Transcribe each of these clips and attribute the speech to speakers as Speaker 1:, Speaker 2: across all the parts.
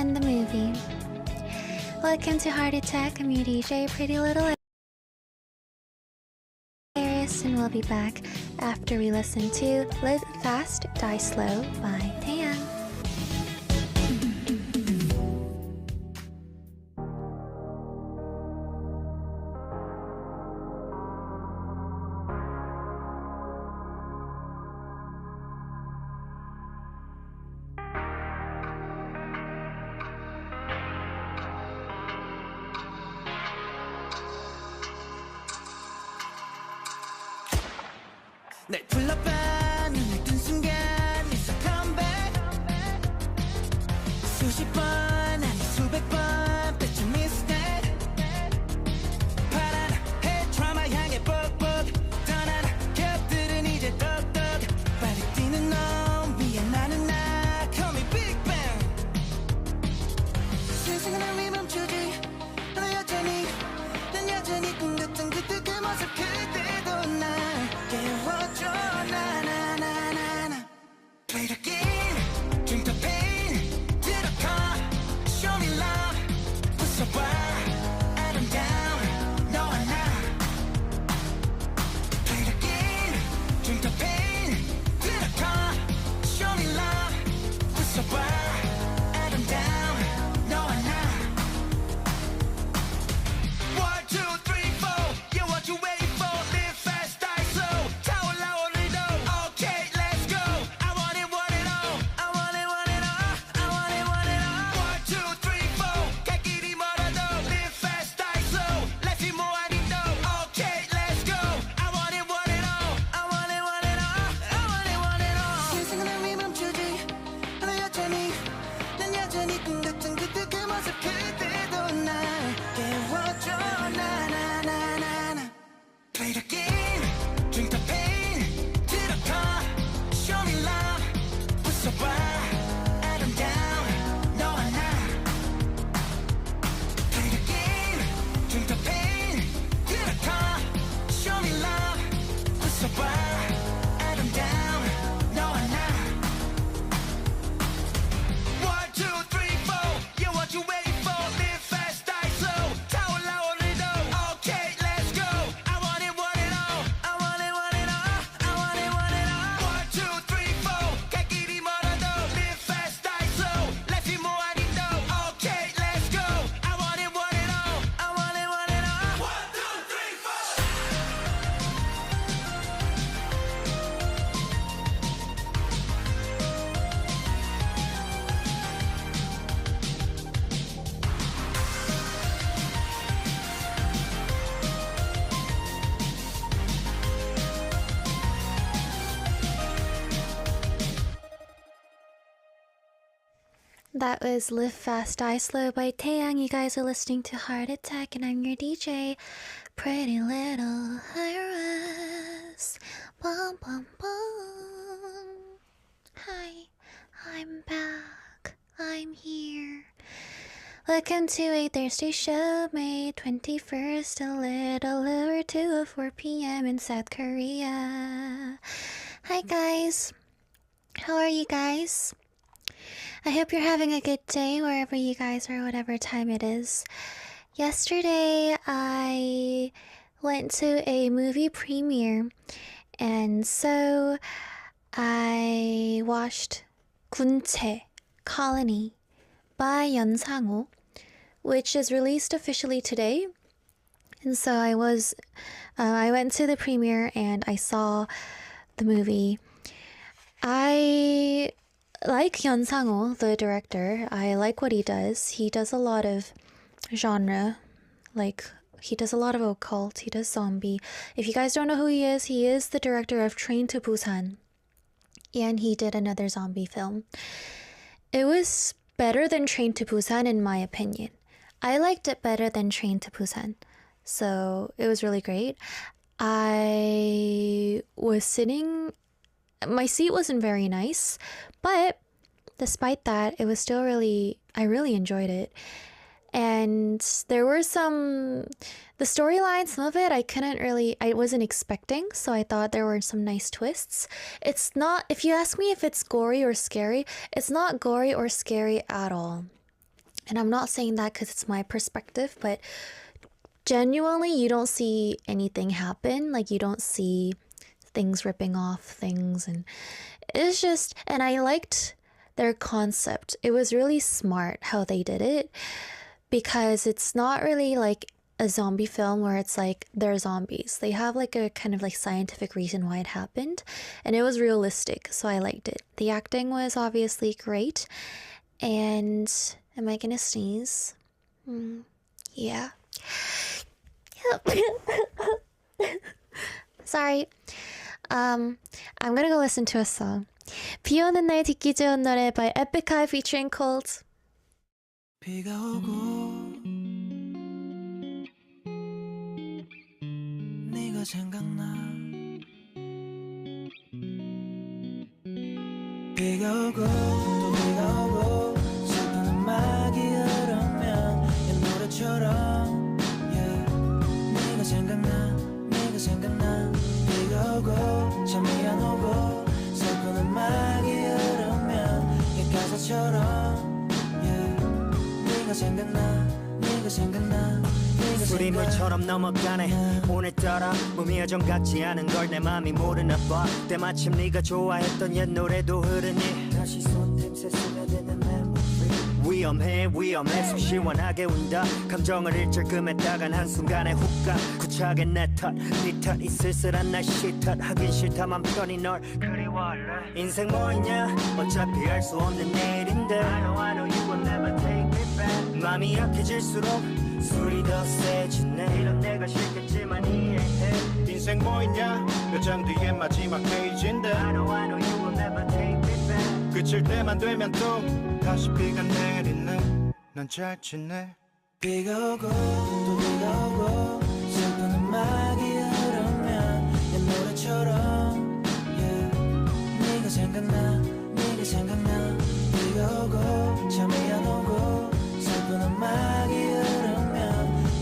Speaker 1: and the movie. Welcome to Heart Attack. I'm your DJ, Pretty Little Iris, and we'll be back after we listen to Live Fast, Die Slow by Taeyang.
Speaker 2: 날 불러봐 눈을 뜬 순간 It's a comeback 수십 번 아니 수백 번 뺐지 mistake 파란 해 드라마 향해 뻑뻑 떠난 겹들은 이제 떡떡 빨리 뛰는 너 위에 나는 나 Call me Big Bang 세상은 왜 멈추지 난 여전히 꿈꿨던 그때 그 모습 그때도 날 깨워줘 나나나나나 Play the game, drink the pain 들어가, show me love 웃어봐, 아름다운 너와 나 Play the game, drink the pain 들어가, show me love 웃어봐, 아름다운 너와 나 One, two, three, four Yeah, what you waiting for? Live fast, die slow 타올라 오늘도 Okay, let's go I want it all I want it all I want it all One, two, three, four 갈 길이 멀어도 Live fast, die slow Let's be more 아닌도 Okay, let's go I want it all I want it all I want it all 세상은 왜 멈추지 난 여전히 꿈같은 그때 그 모습 그때도 날 깨워줘 나나나나나 Play the game, drink the pain 들어가, show me love 웃어봐, 아름다운 너와 나 Play the game, drink the pain 들어가, show me love 웃어봐, 아름다운 너와 나 One, two, three, four Yeah, what you waiting for? Live fast, die slow 타올라 오늘도 Okay, let's go I want it all I want it all I want it all One, two, three, four 갈 길이 멀어도 Live fast, die slow Let's be more 아닌도 Okay, let's go I want it all I want it all One, two, three, four
Speaker 1: That was Live Fast, Die Slow by Taeyang. You guys are listening to Heart Attack, and I'm your DJ, Pretty Little Iris. Bum, bum, bum. Hi, I'm back. I'm here. Welcome to a Thursday show, May 21st, a little over 2:04 p.m. in South Korea. Hi, guys. How are you guys? I hope you're having a good day wherever you guys are, whatever time it is. Yesterday, I went to a movie premiere, and so I watched 군체, Colony by Sang-ho, which is released officially today. And so I went to the premiere and I saw the movie. I like Sang-ho, the director. I like what he does. He does a lot of genre, like he does a lot of occult, he does zombie. If you guys don't know who he is the director of Train to Busan, and he did another zombie film. It was better than Train to Busan in my opinion. I liked it better than Train to Busan, so it was really great. I was sitting, my seat wasn't very nice, but despite that, it was still I really enjoyed it. And there were the storyline, some of it I wasn't expecting, so I thought there were some nice twists. It's not, if you ask me if it's gory or scary, it's not gory or scary at all. And I'm not saying that because it's my perspective, but genuinely, you don't see anything happen. Like, you don't see things ripping off things. And it's just, and I liked their concept. It was really smart how they did it because it's not really like a zombie film where it's like they're zombies. They have like a kind of like scientific reason why it happened, and it was realistic, so I liked it. The acting was obviously great, and am I gonna sneeze? Yeah. Sorry. I'm gonna go listen to a song. 비 오는 날 듣기 좋은 노래 by Epic High featuring Cold.
Speaker 2: 비가 오고 네가 생각나 비가 오고 또 비가 오고 슬픈 음악이 흐르면 옛 노래처럼 yeah. 네가 생각나 네가 생각나 비가 오고 잠이 안 오고 슬픈 음악이 흐르면 옛 가사처럼 yeah. 네가 생각나 네가 생각나
Speaker 3: 우리 물처럼 넘어가네 오늘따라 몸이 여전 같지 않은 걸 내 맘이 모르나 봐 때마침 네가 좋아했던 옛 노래도 흐르니 다시 손틈새 스며드는 memory 위험해 속 시원하게 운다 감정을 일절금했다간 한순간에 훅가 구차하게 내탓네 탓 이 쓸쓸한 날씨 탓 하긴 싫다 맘 편히 널 그리워할래 인생 뭐 있냐 어차피 알 수 없는 내일인데 I know you will never take me back 맘이 약해질수록 술이 더 세지네 이런 내가 싫겠지만 이해해
Speaker 4: 인생 뭐 있냐 몇 장 뒤에 마지막 페이지인데
Speaker 3: I know you will never take me back
Speaker 4: 그칠 때만 되면 또 다시 비가 내리네 난 잘 지내
Speaker 2: 비가 오고 또 비가 오고 슬픈 음악이 흐르면 옛 노래처럼 yeah. 네가 생각나 네가 생각나 비가 오고 잠이 안 오고 슬픈 음악이 흐르면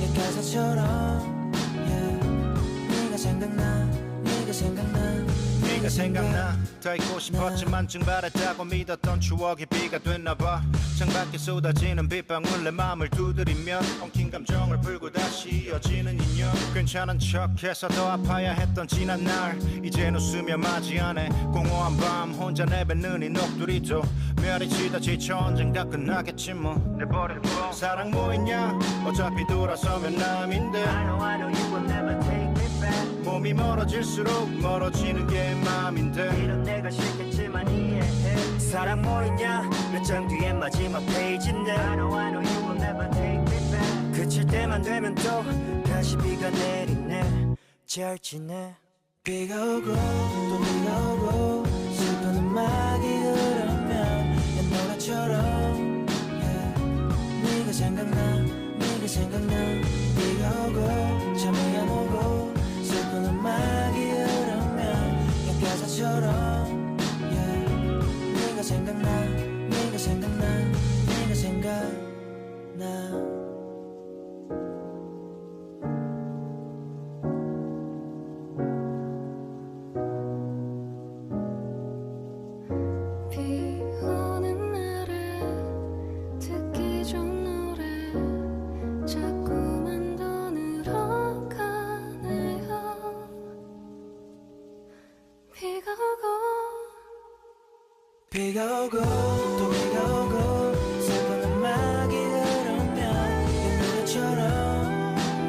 Speaker 2: 옛 가사처럼 yeah. 네가 생각나 네가 생각나
Speaker 4: 네가 생각나 더 있고 싶었지만 증발했다고 믿었던 추억이 비가 됐나봐 창밖에 쏟아지는 빗방울 내 맘을 두드리면 엉킨 감정을 풀고 다시 이어지는 인연 괜찮은 척해서 더 아파야 했던 지난 날 이젠 웃으며 맞이하네 공허한 밤 혼자 내뱉는 이 녹두리도 멸이 지다 지쳐 언젠가 끝나겠지 뭐 내버릴 거 사랑 뭐 있냐 어차피 돌아서면 남인데
Speaker 3: I know you will never take me back
Speaker 4: 몸이 멀어질수록 멀어지는 게 맘인데
Speaker 3: 이런 내가 싫겠지만 이해해 사랑 뭐 있냐 몇 장 뒤에 마지막 페이지인데 I know you will never take me back 그칠 때만 되면 또 다시 비가 내리네 잘 지내
Speaker 2: 비가 오고 또 비가 오고 슬픈 음악이 흐르면 옛 노래처럼 yeah. 네가 생각나 네가 생각나 비가 오고 잠이 안 오고 슬픈 음악이 흐르면 옛 가사처럼 yeah. 네가 생각나 네가 생각나 네가 생각나
Speaker 5: 비 오는 날에 듣기 좋은 노래 자꾸만 더 늘어가네요 비가
Speaker 2: 오고 또 비가 오고 슬픈 음악이 흐르면 옛 노래처럼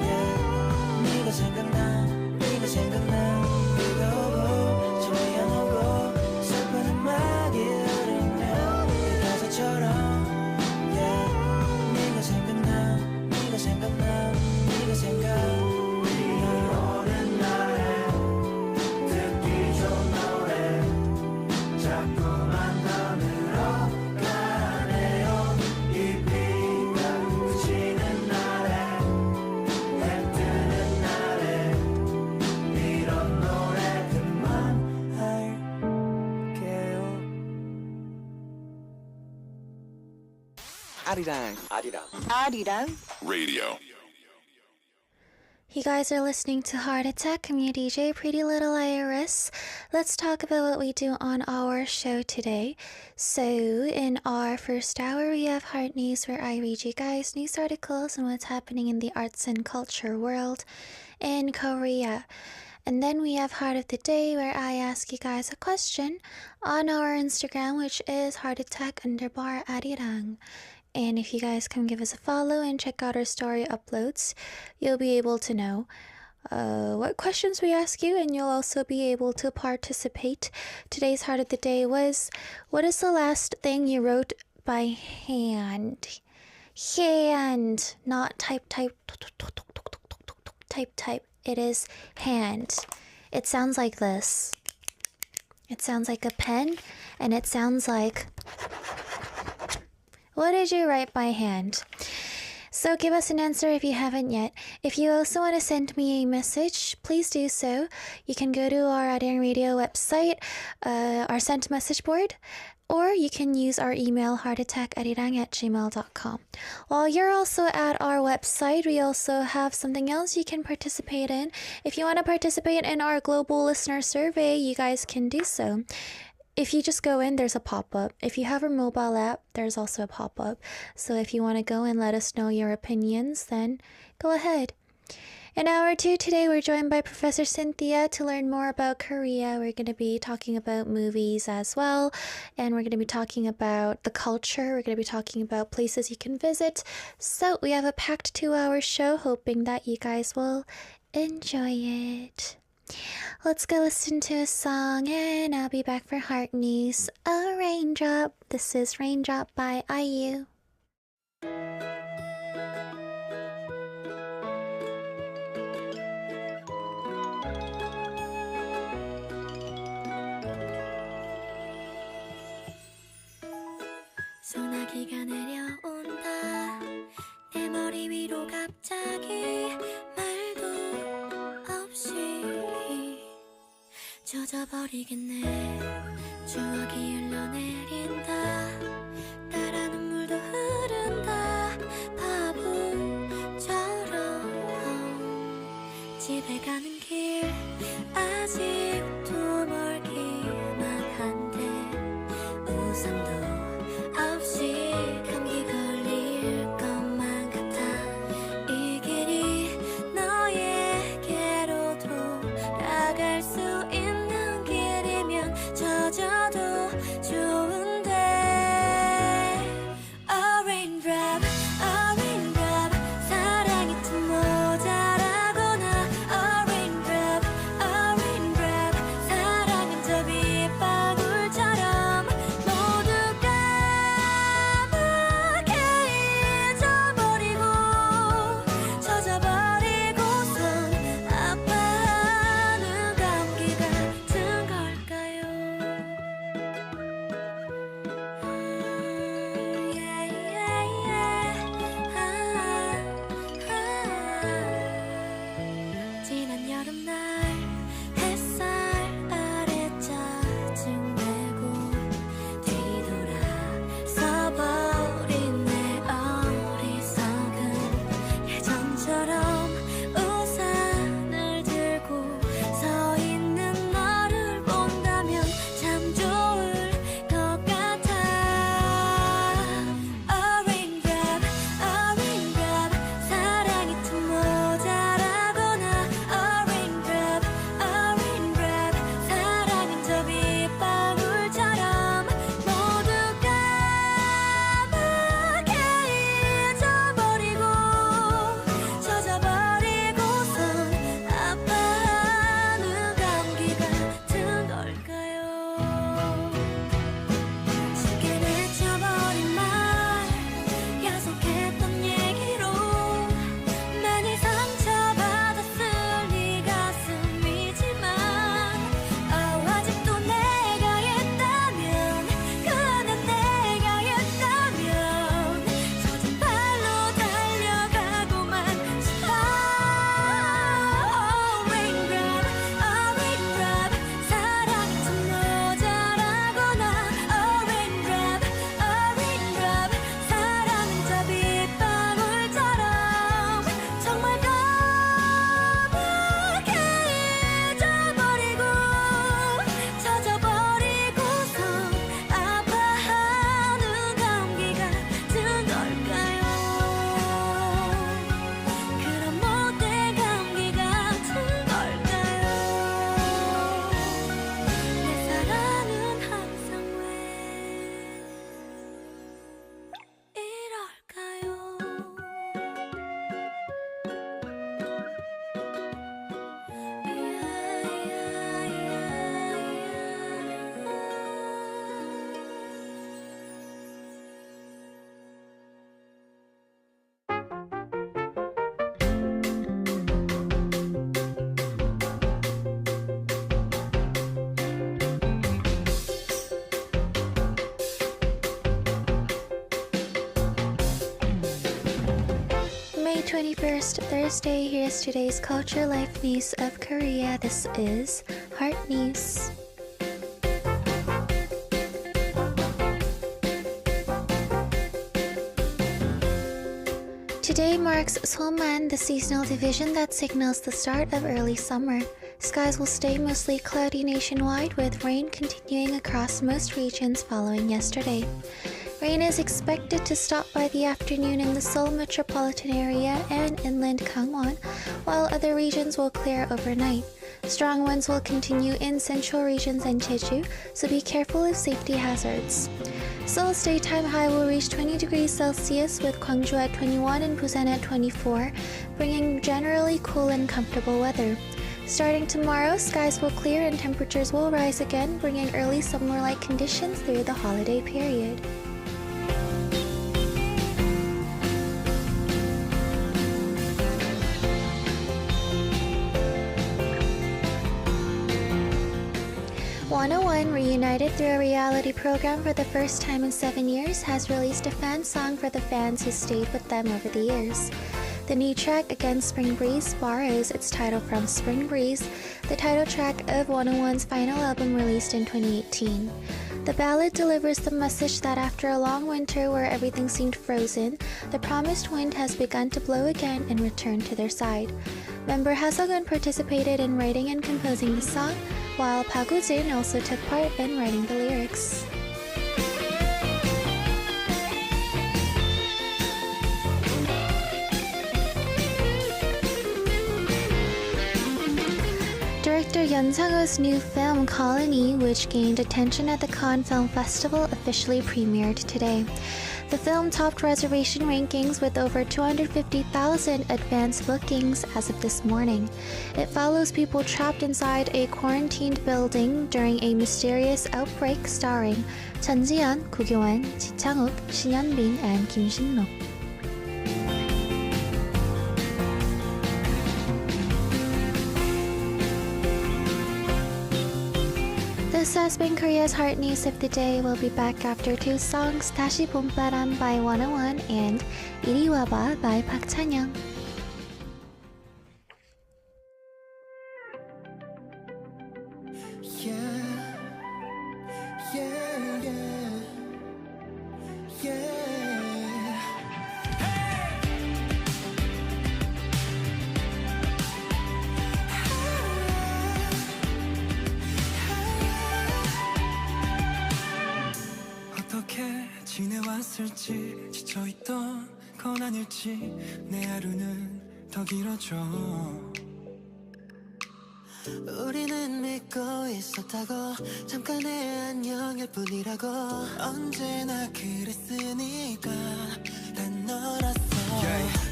Speaker 2: yeah. 네가 생각나 네가 생각나 비가 오고 잠이 안 오고 슬픈 음악이 흐르면 옛 가사처럼 yeah. 네가 생각나 네가 생각나 네가 생각나
Speaker 3: 오는 날에 듣기 좋은 노래 자꾸만 더 늘어가네요 이 비가 그치는 날에 해 뜨는 날에 이런 노래 그만할게요
Speaker 6: Arirang.
Speaker 7: 아리랑
Speaker 8: Radio.
Speaker 1: You guys are listening to Heart Attack. I'm your DJ, Pretty Little Iris. Let's talk about what we do on our show today. So, in our first hour, we have Heart News, where I read you guys news articles and what's happening in the arts and culture world in Korea. And then we have Heart of the Day, where I ask you guys a question on our Instagram, which is heartattack_Arirang. And if you guys come give us a follow and check out our story uploads, you'll be able to know what questions we ask you, and you'll also be able to participate. Today's Heart of the Day was, what is the last thing you wrote by hand? Hand, not type. It is hand. It sounds like this. It sounds like a pen, and it sounds like... What did you write by hand? So give us an answer if you haven't yet. If you also want to send me a message, please do so. You can go to our Arirang Radio website, our sent message board, or you can use our email heartattack@arirang@gmail.com. While you're also at our website, we also have something else you can participate in. If you want to participate in our global listener survey, you guys can do so. If you just go in, there's a pop-up. If you have a mobile app, there's also a pop-up. So if you want to go and let us know your opinions, then go ahead. In hour 2 today, we're joined by Professor Cynthia to learn more about Korea. We're going to be talking about movies as well, and we're going to be talking about the culture. We're going to be talking about places you can visit. So we have a packed 2-hour show, hoping that you guys will enjoy it. Let's go listen to a song, and I'll be back for Heart News. A Raindrop. This is Raindrop by IU.
Speaker 5: 소나기가 내려온다 내 머리 위로 갑자기 말도 없이 젖어버리겠네 추억이 흘러내린다 따라 눈물도 흐른다 바보처럼 집에 가는 길 아직도 멀기만 한데 우산도 없이 감기 걸릴 것만 같아 이 길이 너에게로 돌아갈 수 있는 길이면 젖어도 좋은데 A raindrop, a raindrop 사랑이 좀 모자라거나 A
Speaker 1: 21st, Thursday. Here's today's culture life news of Korea. This is Heart News. Today marks Seolman, the seasonal division that signals the start of early summer. Skies will stay mostly cloudy nationwide, with rain continuing across most regions following yesterday. Rain is expected to stop by the afternoon in the Seoul metropolitan area and inland Gangwon, while other regions will clear overnight. Strong winds will continue in central regions and Jeju, so be careful of safety hazards. Seoul's daytime high will reach 20 degrees Celsius, with Gwangju at 21 and Busan at 24, bringing generally cool and comfortable weather. Starting tomorrow, skies will clear and temperatures will rise again, bringing early summer-like conditions through the holiday period. (101) reunited through a reality program for the first time in 7 years, has released a fan song for the fans who stayed with them over the years. The new track, Against Spring Breeze, borrows its title from Spring Breeze, the title track of 101's final album released in 2018. The ballad delivers the message that after a long winter where everything seemed frozen, the promised wind has begun to blow again and return to their side. Member Ha Seung-eun participated in writing and composing the song, while Park Woo-jin also took part in writing the lyrics. Director Yoon Sang-ho's new film Colony, which gained attention at the Cannes Film Festival, officially premiered today. The film topped reservation rankings with over 250,000 advance bookings as of this morning. It follows people trapped inside a quarantined building during a mysterious outbreak, starring Chun Ji-yeon, Gu Kyo-won, Ji Chang-wook, Shin Yeon-bin, and Kim Shin-nok. This has been Korea's Heart News of the Day. We'll be back after two songs, 다시 봄바람 by 101 and 이리 와봐 by Park Chan-young.
Speaker 2: 어떻게 지내왔을지 지쳐있던 건 아닐지 내 하루는 더 길어져 우리는 믿고 있었다고 잠깐의 안녕일 뿐이라고 언제나 그랬으니까 난 너라서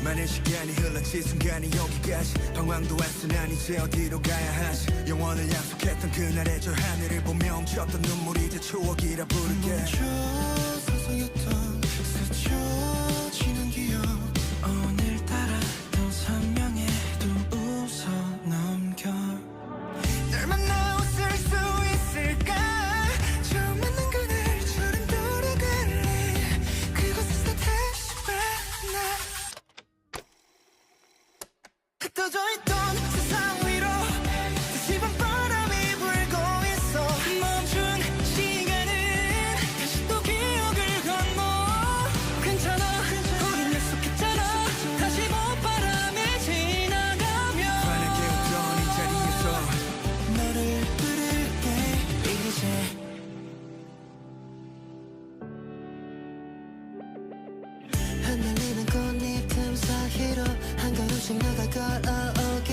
Speaker 2: 많은 시간이 흘렀지 순간이 여기까지 방황도 했어 난 이제 어디로 가야 하지 영원을 약속했던 그날의 저 하늘을 보며 훔쳤던 눈물이 이제 추억이라 부를게 멈춰서서였던 스쳐지는 기억 오늘따라 더 선명해 또 웃어 넘겨 널 만나 웃을 수 있을까 처음 만난 그날처럼 돌아갈래 그곳에서 다시 만나 흩어져 있던 세상 위로 다시 밤바람이 불고 있어 멈춘 시간은 다시 또 기억을 건너 괜찮아 우린 약속했잖아 다시 봄바람이 지나가면 환하게 웃던 이 자리에서 너를 부를게 이제 흩날리는 꽃잎 틈 사이로 한 걸음씩 나가 걸어오게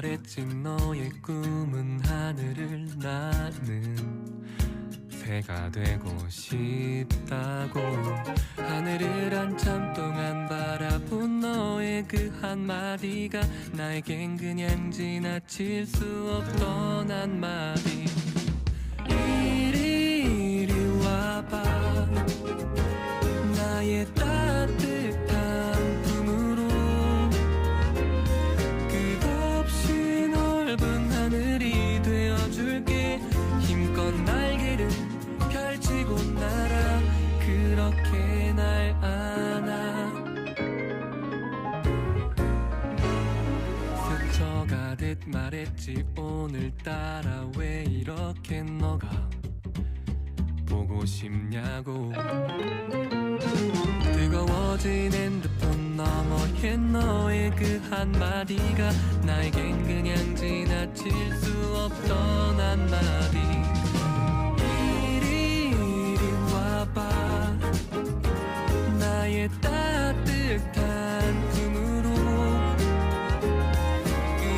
Speaker 6: 말했지 너의 꿈은 하늘을 나는 새가 되고 싶다고 하늘을 한참 동안 바라본 너의 그 한마디가 나에겐 그냥 지나칠 수 없던 한마디 이리 와봐 나의 따뜻한 품으로 끝없이 넓은 하늘이 되어줄게 힘껏 날개를 펼치고 날아 그렇게 날 안아 스쳐가듯 말했지 오늘따라 왜 이렇게 너가 보고 싶냐고 뜨거워진 핸드폰 너머에 너의 그 한마디가 나에겐 그냥 지나칠 수 없던 한마디 이리 와봐 나의 따뜻한 품으로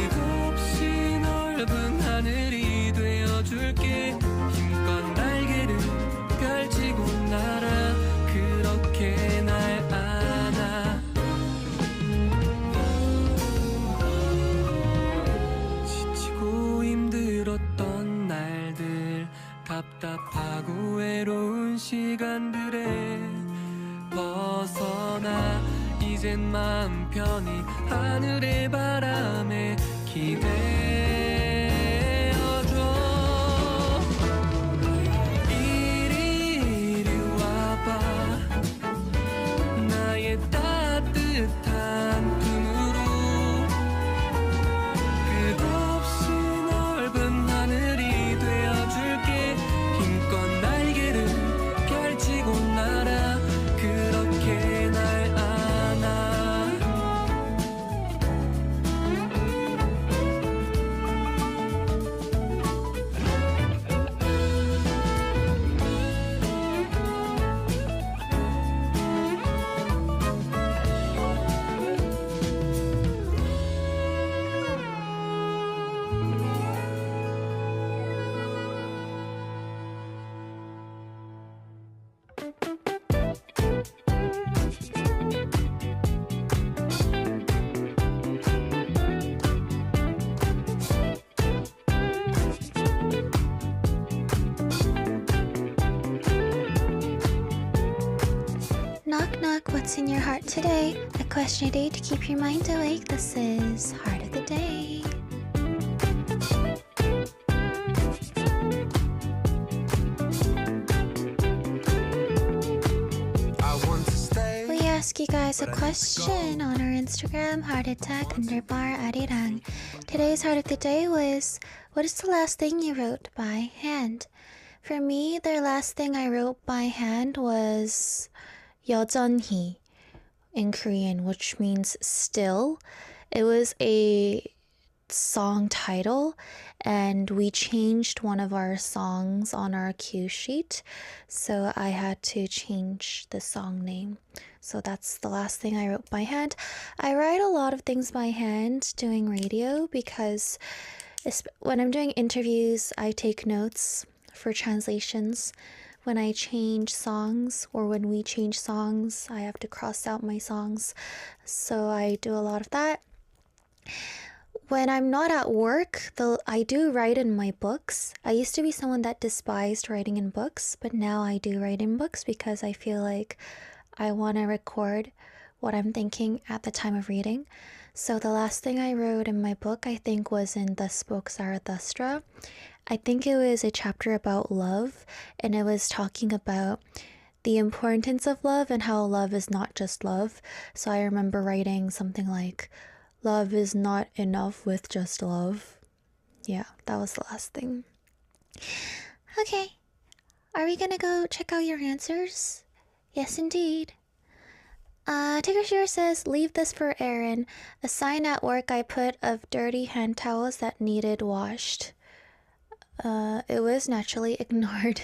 Speaker 6: 끝없이 넓은 하늘이 되어줄게 힘껏 날개를 펼치고 날아 그렇게 날 안아 지치고 힘들었던 날들 답답하고 외로운 시간들에 벗어나 이젠 마음 편히 하늘의 바람에 기대어줘 이리 와봐 나의 따뜻한 품으로 끝없이 넓은 하늘이 되어줄게 힘껏 날개를 펼치고 날아 그렇게 날 안아
Speaker 1: Knock knock, what's in your heart today? A question a day to keep your mind awake. This is Heart of the Day. We ask you guys a question on our Instagram, heartattack_Arirang. Today's Heart of the Day was, what is the last thing you wrote by hand? For me, the last thing I wrote by hand was 여전히 in Korean, which means still. It was a song title, and we changed one of our songs on our cue sheet, so I had to change the song name. So that's the last thing I wrote by hand. I write a lot of things by hand doing radio because when I'm doing interviews, I take notes for translations. When I change songs or when we change songs, I have to cross out my songs. So I do a lot of that. When I'm not at work, I do write in my books. I used to be someone that despised writing in books, but now I do write in books because I feel like I want to record what I'm thinking at the time of reading. So the last thing I wrote in my book, I think, was in Thus Spoke Zarathustra. I think it was a chapter about love, and it was talking about the importance of love and how love is not just love. So I remember writing something like, love is not enough with just love. Yeah, that was the last thing. Okay, are we gonna go check out your answers? Yes, indeed. Tigger Shear says, leave this for Aaron. A sign at work I put of dirty hand towels that needed washed. It was naturally ignored.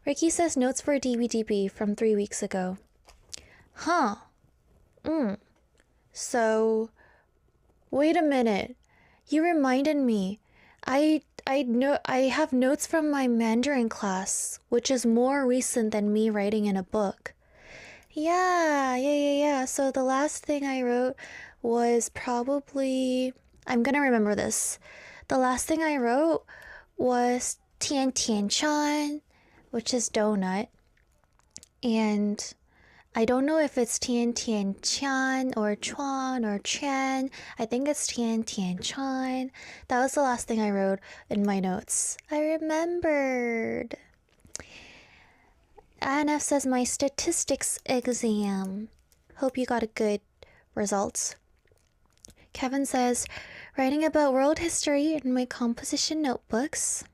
Speaker 1: Ricky says, notes for DBDB from 3 weeks ago. Huh. So, Wait a minute. You reminded me. I know I have notes from my Mandarin class, which is more recent than me writing in a book. Yeah. So the last thing I wrote was probably, I'm gonna remember this. The last thing I wrote was Tian Tian Chan, which is donut. And I don't know if it's Tian Tian Chan or Chuan or Chan. I think it's Tian Tian Chan. That was the last thing I wrote in my notes. I remembered. Anna says my statistics exam. Hope you got a good results. Kevin says writing about world history in my composition notebooks.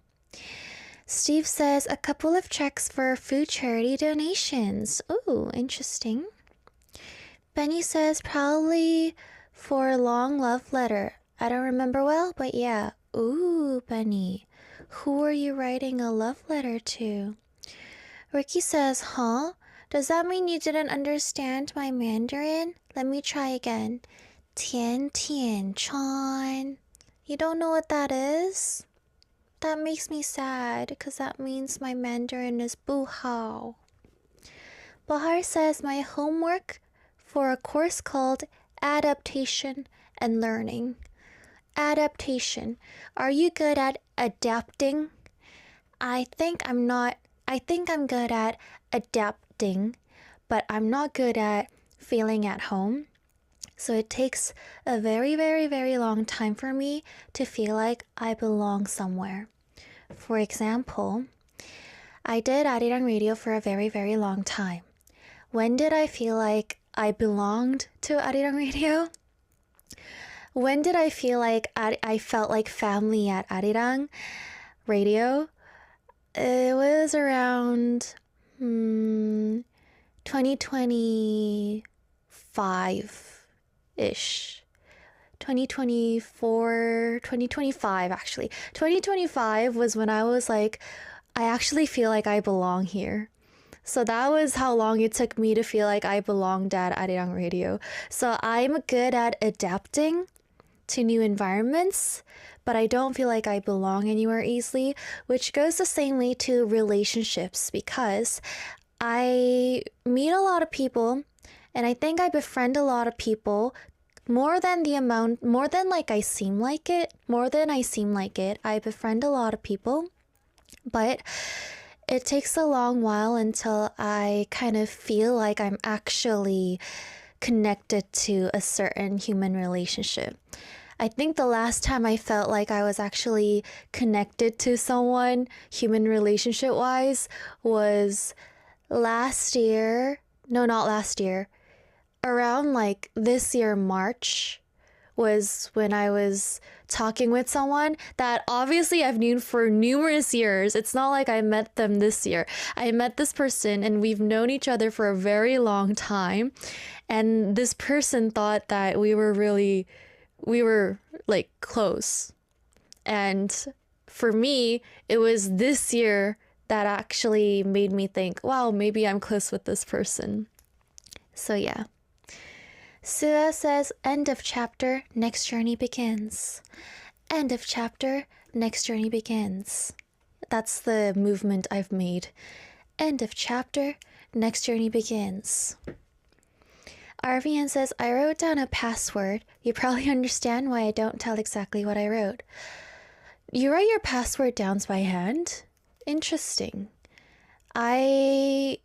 Speaker 1: Steve says a couple of checks for food charity donations. Ooh, interesting. Benny says probably for a long love letter. I don't remember well, but yeah. Ooh, Benny. Who are you writing a love letter to? Ricky says, huh? Does that mean you didn't understand my Mandarin? Let me try again. Tian Tian Chan. You don't know what that is? That makes me sad, because that means my Mandarin is bu hao. Bahar says my homework for a course called Adaptation and Learning. Adaptation. Are you good at adapting? I think I'm good at adapting, but I'm not good at feeling at home. So it takes a very, very, very long time for me to feel like I belong somewhere. For example, I did Arirang Radio for a very, very long time. When did I feel like I belonged to Arirang Radio? When did I feel like I felt like family at Arirang Radio? It was around 2025-ish. 2025 actually. 2025 was when I was like, I actually feel like I belong here. So that was how long it took me to feel like I belonged at Arirang Radio. So I'm good at adapting to new environments, but I don't feel like I belong anywhere easily, which goes the same way to relationships, because I meet a lot of people and I think I befriend a lot of people more than like I seem like it. I befriend a lot of people, but it takes a long while until I kind of feel like I'm actually connected to a certain human relationship. I think the last time I felt like I was actually connected to someone, human relationship wise, was last year. No, not last year. Around like this year, March, was when I was talking with someone that obviously I've known for numerous years. It's not like I met them this year. I met this person and we've known each other for a very long time. And this person thought that we were like close. And for me, it was this year that actually made me think, wow, maybe I'm close with this person. So yeah. Sua says, end of chapter, next journey begins. End of chapter, next journey begins. That's the movement I've made. End of chapter, next journey begins. Arvian says, I wrote down a password. You probably understand why I don't tell exactly what I wrote. You write your password down by hand? Interesting. I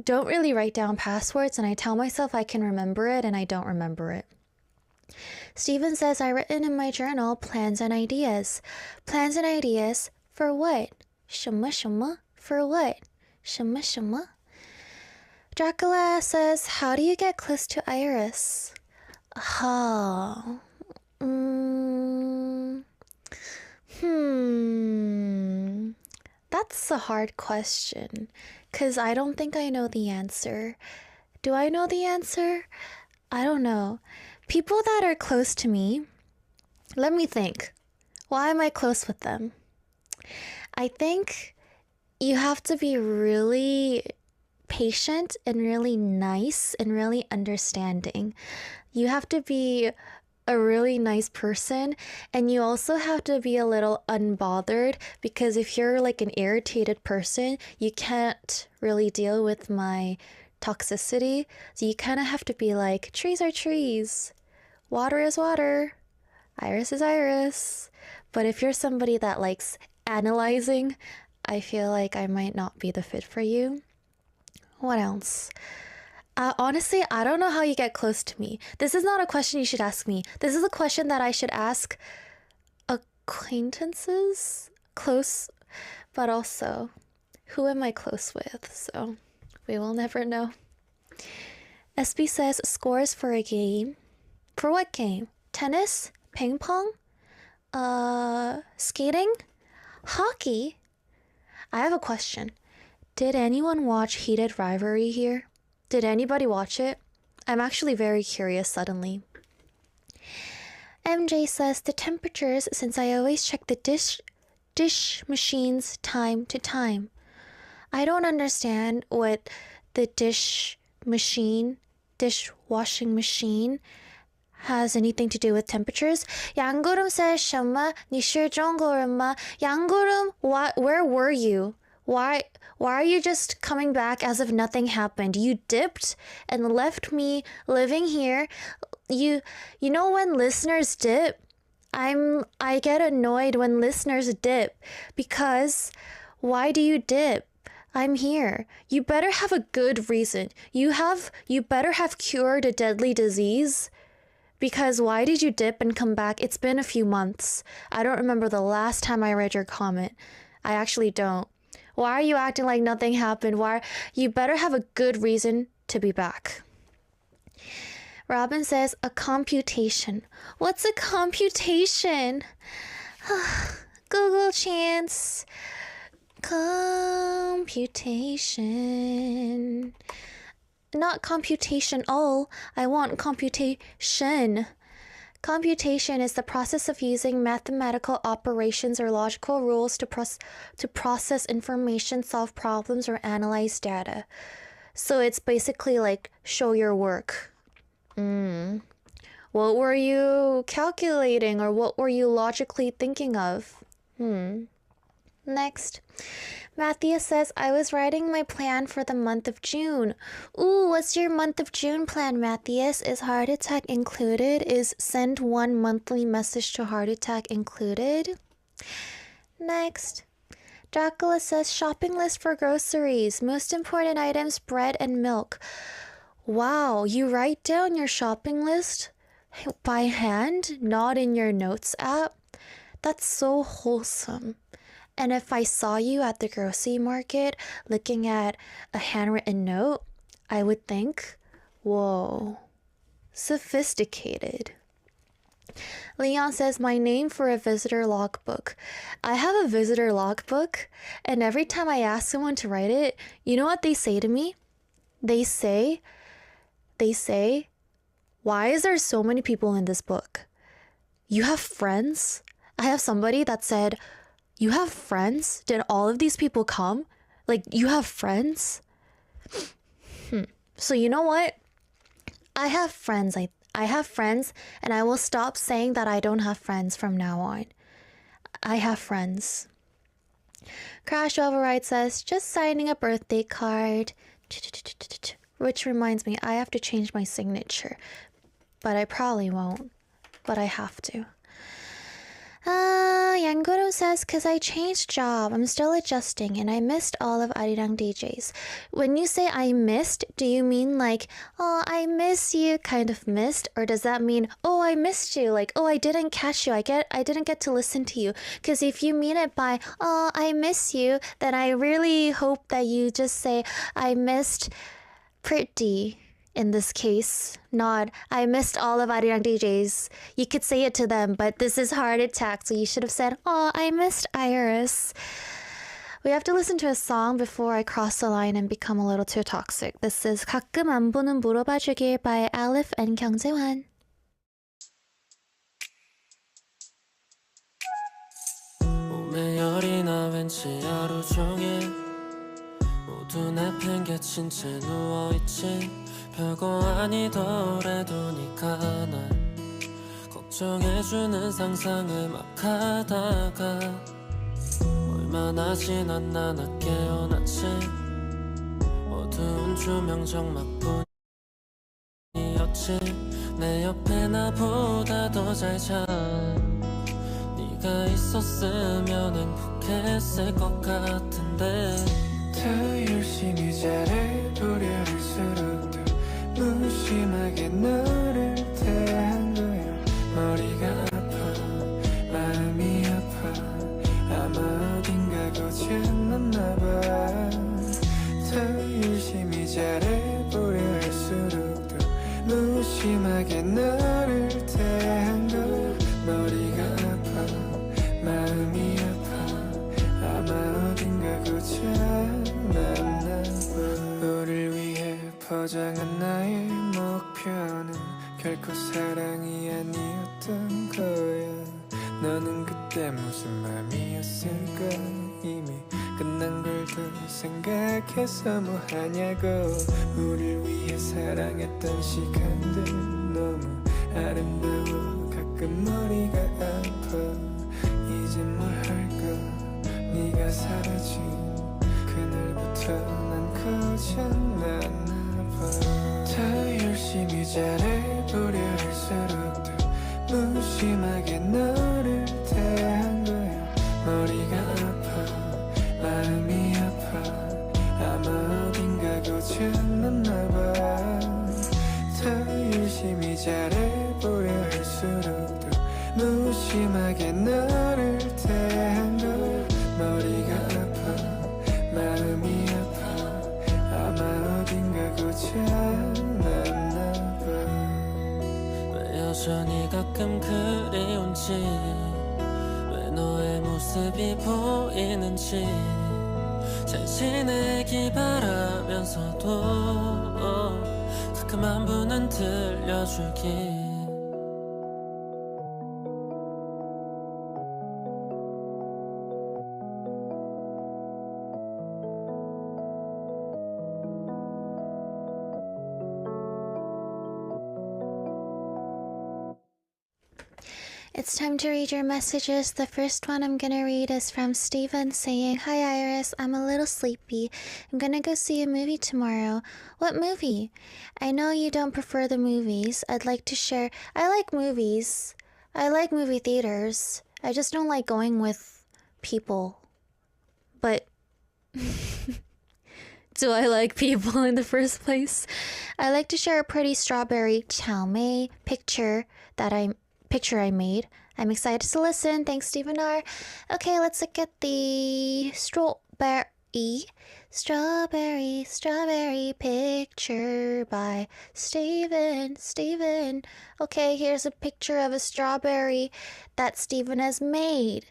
Speaker 1: don't really write down passwords, and I tell myself I can remember it and I don't remember it. Steven says, I written in my journal plans and ideas. Plans and ideas for what? 什么什么? For what? 什么什么? Dracula says, how do you get close to Iris? That's a hard question, because I don't think I know the answer. Do I know the answer? I don't know. People that are close to me, let me think. Why am I close with them? I think you have to be really patient and really nice and really understanding. You have to be a really nice person, and you also have to be a little unbothered, because if you're like an irritated person, you can't really deal with my toxicity. So you kind of have to be like, trees are trees, water is water, iris is iris. But if you're somebody that likes analyzing, I feel like I might not be the fit for you. What else? Honestly, I don't know how you get close to me. This is not a question you should ask me. This is a question that I should ask acquaintances. Close, but also, who am I close with? So, we will never know. SB says, scores for a game. For what game? Tennis? Ping pong? Skating? Hockey? I have a question. Did anyone watch Heated Rivalry here? Did anybody watch it? I'm actually very curious suddenly. MJ says, the temperatures, since I always check the dish machines time to time. I don't understand what the dishwashing machine has anything to do with temperatures. 양구름 says, 什么? 你是中国人吗? 양구름, where were you? Why are you just coming back as if nothing happened? You dipped and left me living here. You know when listeners dip? I get annoyed when listeners dip, because why do you dip? I'm here. You better have a good reason. You better have cured a deadly disease. Because why did you dip and come back? It's been a few months. I don't remember the last time I read your comment. I actually don't. Why are you acting like nothing happened? You better have a good reason to be back. Robin says, a computation. What's a computation? Google chance. Computation. Not computation. I want computation. Computation is the process of using mathematical operations or logical rules to process information, solve problems, or analyze data. So it's basically like show your work. What were you calculating, or what were you logically thinking of? Next. Matthias says, I was writing my plan for the month of June. Ooh, what's your month of June plan, Matthias? Is Heart Attack included? Is send one monthly message to Heart Attack included? Next. Dracula says, shopping list for groceries. Most important items, bread and milk. Wow, you write down your shopping list by hand, not in your notes app? That's so wholesome. And if I saw you at the grocery market looking at a handwritten note, I would think, whoa, sophisticated. Leon says, my name for a visitor logbook. I have a visitor logbook, and every time I ask someone to write it, you know what they say to me? They say, why is there so many people in this book? You have friends? I have somebody that said, you have friends? Did all of these people come? Like, you have friends? So you know what? I have friends. I have friends, and I will stop saying that I don't have friends from now on. I have friends. Crash Override says, just signing a birthday card. Which reminds me, I have to change my signature. But I probably won't. But I have to. Yangurum says, cause I changed job. I'm still adjusting and I missed all of Arirang DJs. When you say I missed, do you mean like, oh, I miss you kind of missed? Or does that mean, oh, I missed you? Like, oh, I didn't catch you. I didn't get to listen to you. Cause if you mean it by, oh, I miss you, then I really hope that you just say, I missed pretty. In this case, not I missed all of Arirang DJs. You could say it to them, but this is Heart Attack, so you should have said, oh, I missed Iris. We have to listen to a song before I cross the line and become a little too toxic. This is 가끔 안 보는 물어봐주길 by Aleph and 경재환.
Speaker 6: 몸에 열이 나 왠지 하루 종일 모두 내팽개친 채 누워있지 별거 아니더라도 네가 날 걱정해주는 상상을 막 하다가 얼마나 지났나 나 깨어났지. 어두운 조명 정막뿐이었지. 내 옆에 나보다 더 잘 자. 네가 있었으면 행복했을 것 같은데.
Speaker 7: 더 열심히 잘해보려 할수록 더 무심하게 너를 대한 거야. 머리가 아파 마음이 아파 아마 어딘가 고장났나 봐. 더 열심히 잘해보려 할수록 더 무심하게 너를 대한 거야. 머리가 아파 마음이 아파 아마 어딘가 고장났나 봐. 우릴 위해 포장한 나의 목표는 결코 사랑이 아니었던 거야. 너는 그때 무슨 맘이었을까. 이미 끝난 걸 더 생각해서 뭐하냐고. 우릴 위해 사랑했던 시간들 너무 아름다워 가끔 머리가 아파. 이제 뭘 할까. 네가 사라진 그날부터 난 고장났나 봐. 더 열심히 잘해보려 할수록 더 무심하게 너를 대한 거야. 머리가 아파 마음이 아파 아마 어딘가 고장났나 봐. 더 열심히 잘해보려 할수록 더 무심하게 너를 대한 거야. 머리가 아파 마음이 아파 아마 어딘가 고장났나 봐.
Speaker 6: 왜 여전히 가끔 그리운지, 왜 너의 모습이 보이는지, 잘 지내기 바라면서도 가끔 안부는 들려주기.
Speaker 1: It's time to read your messages. The first one I'm gonna read is from Steven saying, "Hi Iris, I'm a little sleepy. I'm gonna go see a movie tomorrow." What movie? I know you don't prefer the movies. I'd like to share. I like movies. I like movie theaters. I just don't like going with people. But do I like people in the first place? I like to share a pretty strawberry chow mein picture I made. I'm excited to listen. Thanks, Stephen R. Okay, let's look at the strawberry picture by Steven. Okay, here's a picture of a strawberry that Steven has made.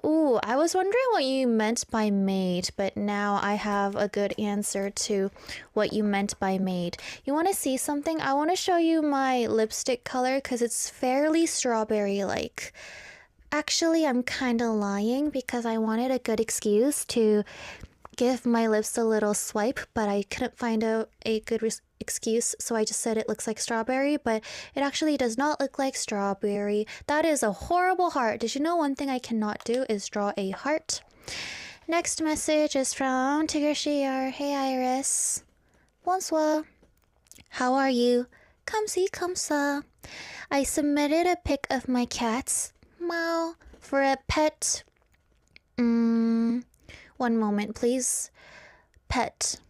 Speaker 1: Ooh, I was wondering what you meant by made, but now I have a good answer to what you meant by made. You want to see something? I want to show you my lipstick color because it's fairly strawberry-like. Actually, I'm kind of lying because I wanted a good excuse to give my lips a little swipe, but I couldn't find a good excuse, so I just said it looks like strawberry, but it actually does not look like strawberry. That is a horrible heart. Did you know one thing I cannot do is draw a heart? Next message is from Tigger. Hey Iris. Bonsoir. How are you? Kamsi kamsa. I submitted a pic of my cats, meow, for a pet. One moment, please. Pet.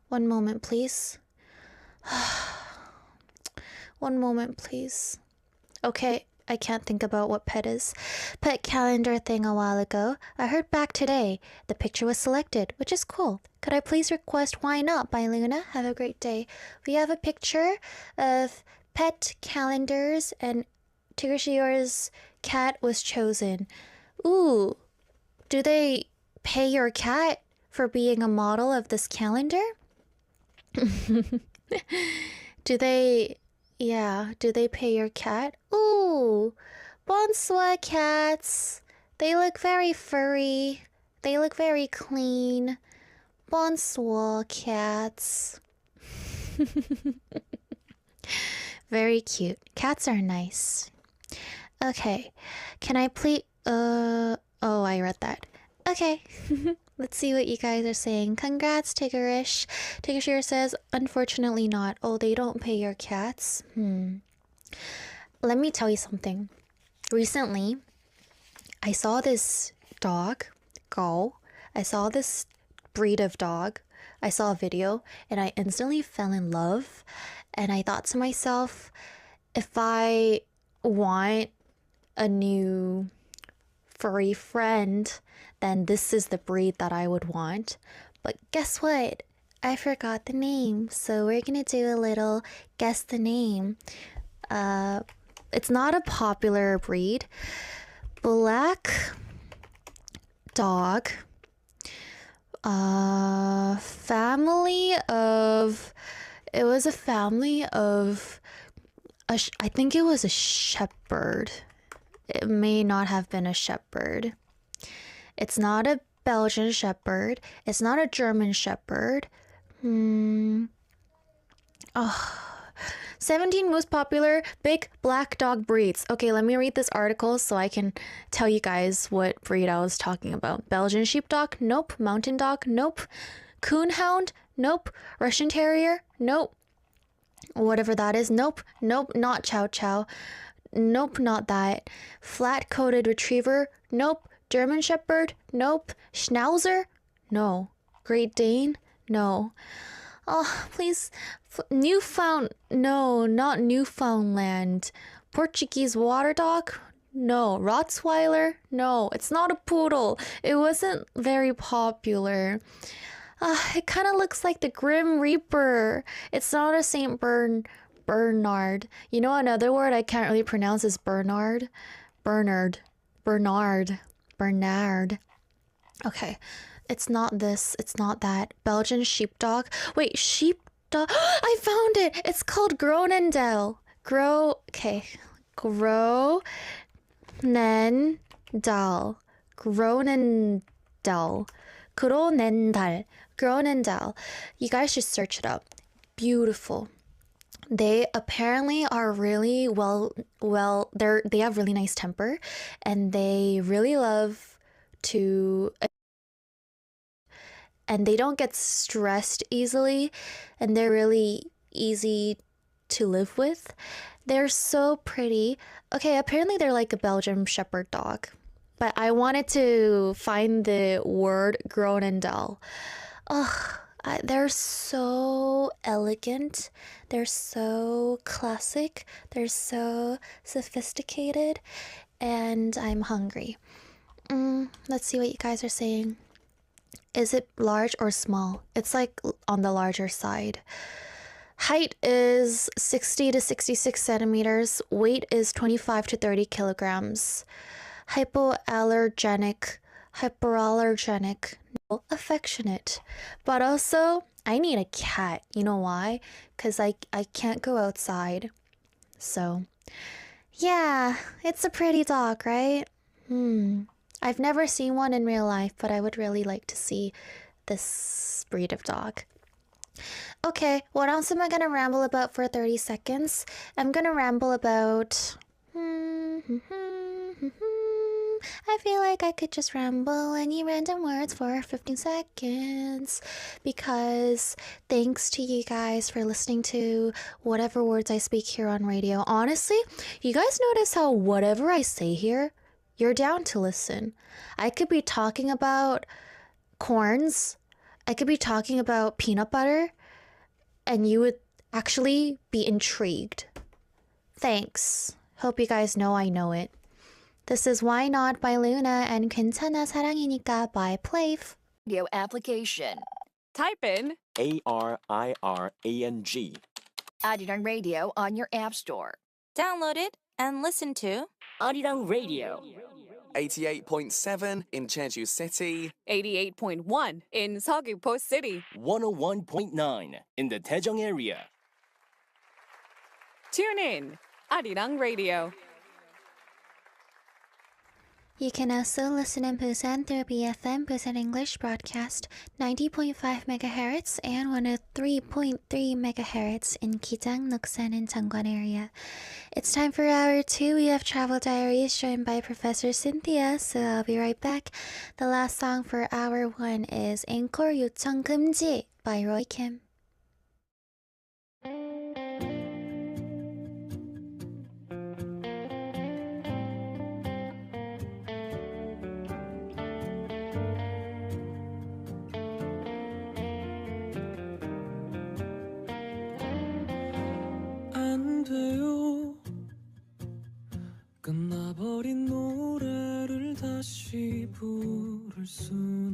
Speaker 1: One moment, please. One moment, please. Okay, I can't think about what pet is. Pet calendar thing a while ago. I heard back today. The picture was selected, which is cool. Could I please request Why Not by Luna? Have a great day. We have a picture of pet calendars and Tigger cat was chosen. Ooh, do they pay your cat for being a model of this calendar? Do they pay your cat? Ooh, bonsoir cats. They look very furry. They look very clean. Bonsoir cats. Very cute. Cats are nice. Okay. Can I please? Oh, I read that. Okay. Let's see what you guys are saying. Congrats, Tiggerish. Tiggershire says, unfortunately not. Oh, they don't pay your cats? Let me tell you something. Recently, I saw this dog go. I saw this breed of dog. I saw a video and I instantly fell in love. And I thought to myself, if I want a new furry friend, then this is the breed that I would want. But guess what? I forgot the name. So we're gonna do a little guess the name. It's not a popular breed. Black dog. Family of. It was a family of. I think it was a shepherd. It may not have been a shepherd. It's not a Belgian shepherd. It's not a German shepherd. 17 most popular big black dog breeds. Okay, let me read this article so I can tell you guys what breed I was talking about. Belgian sheepdog? Nope. Mountain dog? Nope. Coonhound? Nope. Russian terrier? Nope. Whatever that is. Nope. Nope. Not chow chow. Nope, not that. Flat-coated retriever? Nope. German shepherd? Nope. Schnauzer? No. Great Dane? No. Oh, please. Newfound. No, not Newfoundland. Portuguese water dog? No. Rottweiler? No, it's not a poodle. It wasn't very popular. It kind of looks like the Grim Reaper. It's not a Saint Bernard. You know another word I can't really pronounce is Bernard? Bernard. Okay. It's not this. It's not that. Belgian sheepdog. Wait, sheepdog. I found it. It's called Gronendel. Okay. Gronendal. Gronendal. You guys should search it up. Beautiful. They apparently are really they have really nice temper and they really love to, and they don't get stressed easily, and they're really easy to live with. They're so pretty. Okay, apparently they're like a Belgian shepherd dog, but I wanted to find the word Gronendal. They're so elegant. They're so classic. They're so sophisticated, and I'm hungry. Let's see what you guys are saying. Is it large or small? It's like on the larger side. Height is 60 to 66 centimeters. Weight is 25 to 30 kilograms. Hypoallergenic, no, affectionate. But also, I need a cat. You know why? Because I can't go outside. So, yeah, it's a pretty dog, right? I've never seen one in real life, but I would really like to see this breed of dog. Okay, what else am I gonna ramble about for 30 seconds? I'm gonna ramble about... I feel like I could just ramble any random words for 15 seconds because thanks to you guys for listening to whatever words I speak here on radio. Honestly, you guys notice how whatever I say here, you're down to listen. I could be talking about corns. I could be talking about peanut butter, and you would actually be intrigued. Thanks. Hope you guys know I know it. This is Why Not by Luna and 괜찮아 사랑이니까 by Playf.
Speaker 8: Radio application. Type in
Speaker 9: ARIRANG.
Speaker 8: Arirang Radio on your app store. Download it and listen to
Speaker 9: Arirang Radio.
Speaker 10: 88.7 in Jeju City,
Speaker 8: 88.1 in Seogwipo City,
Speaker 9: 101.9 in the Daejeong area.
Speaker 8: Tune in, Arirang Radio.
Speaker 1: You can also listen in Busan through BFM Busan English Broadcast 90.5 MHz and 103.3 MHz in Kijang, Nuksan, and Changwon area. It's time for Hour 2. We have Travel Diaries joined by Professor Cynthia, so I'll be right back. The last song for Hour 1 is Encore 요청 금지 by Roy Kim.
Speaker 6: 안 돼요. 끝나버린 노래를 다시 부를 순